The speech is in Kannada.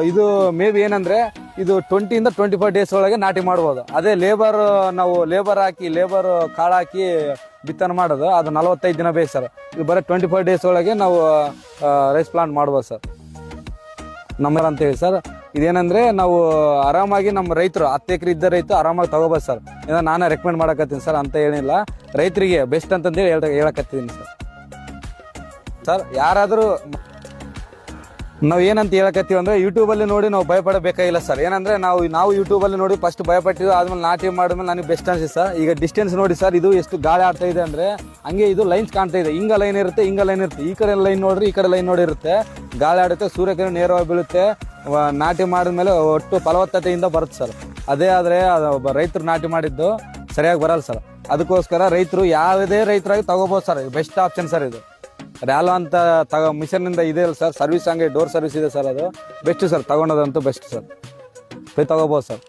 ಇದು ಮೇ ಬಿ ಏನಂದ್ರೆ ಇದು 20 ಇಂದ 25 ಡೇಸ್ ಒಳಗೆ ನಾಟಿ ಮಾಡ್ಬೋದು. ಅದೇ ನಾವು ಲೇಬರ್ ಕಾಳು ಹಾಕಿ ಬಿತ್ತನೆ ಮಾಡೋದು ಅದು 45 ದಿನ ಬೇಕು ಸರ್. ಇದು ಬರೀ 25 ಡೇಸ್ ಒಳಗೆ ನಾವು ರೈಸ್ ಪ್ಲಾಂಟ್ ಮಾಡ್ಬೋದು ಸರ್. ಅಂತೇಳಿ ಸರ್, ಇದೇನಂದ್ರೆ ನಾವು ಆರಾಮಾಗಿ ನಮ್ಮ ರೈತರು 10 ಎಕರೆ ಇದ್ದ ರೈತ ಆರಾಮಾಗಿ ತಗೋಬೋದು ಸರ್. ನಾನೇ ರೆಕಮೆಂಡ್ ಮಾಡಕತ್ತೀನಿ ಸರ್, ಅಂತ ಏನಿಲ್ಲ, ರೈತರಿಗೆ ಬೆಸ್ಟ್ ಅಂತಂದೇಳಿ ಹೇಳಕತ್ತೀನಿ ಸರ್. ಯಾರಾದರೂ ನಾವು ಏನಂತ ಹೇಳಕತ್ತೀವಿ ಅಂದ್ರೆ ಯೂಟ್ಯೂಬಲ್ಲಿ ನೋಡಿ ನಾವು ಭಯಪಡಬೇಕಾಗಿಲ್ಲ ಸರ್. ಏನಂದ್ರೆ ನಾವು ಯೂಟ್ಯೂಬಲ್ಲಿ ನೋಡಿ ಫಸ್ಟ್ ಭಯಪಟ್ಟಿವಿ, ಆದ್ಮೇಲೆ ನಾಟಿ ಮಾಡಿದ್ಮೇಲೆ ನನಗೆ ಬೆಸ್ಟ್ ಅನ್ಸಿದೆ ಸರ್. ಈಗ ಡಿಸ್ಟೆನ್ಸ್ ನೋಡಿ ಸರ್, ಇದು ಎಷ್ಟು ಗಾಳಿ ಆಡ್ತಾ ಇದೆ ಅಂದ್ರೆ ಹಂಗೆ ಇದು ಲೈನ್ಸ್ ಕಾಣ್ತಾ ಇದೆ. ಹಿಂಗ ಲೈನ್ ಇರುತ್ತೆ, ಈ ಕಡೆ ಲೈನ್ ನೋಡ್ರಿ, ಈ ಕಡೆ ಲೈನ್ ನೋಡಿ ಇರುತ್ತೆ. ಗಾಳಿ ಆಡುತ್ತೆ, ಸೂರ್ಯಕಿರಣ ನೇರವಾಗಿ ಬೀಳುತ್ತೆ. ನಾಟಿ ಮಾಡಿದ್ಮೇಲೆ ಒಟ್ಟು ಫಲವತ್ತತೆಯಿಂದ ಬರುತ್ತೆ ಸರ್. ಅದೇ ಆದ್ರೆ ರೈತರು ನಾಟಿ ಮಾಡಿದ್ದು ಸರಿಯಾಗಿ ಬರಲ್ಲ ಸರ್. ಅದಕ್ಕೋಸ್ಕರ ರೈತರು ಯಾವುದೇ ರೈತರಾಗಿ ತಗೋಬಹುದು ಸರ್. ಬೆಸ್ಟ್ ಆಪ್ಷನ್ ಸರ್ ಇದು. ರ್ಯಾಲೋ ಅಂತ ಮಿಷನ್ ಇಂದ ಇದೆ ಸರ್, ಸರ್ವಿಸ್ ಹಂಗೆ ಡೋರ್ ಸರ್ವಿಸ್ ಇದೆ ಸರ್. ಅದು ಬೆಸ್ಟ್ ಸರ್, ತಗೊಂಡದಂತೂ ಬೆಸ್ಟ್ ಸರ್. ತಗೋಬಹುದು ಸರ್.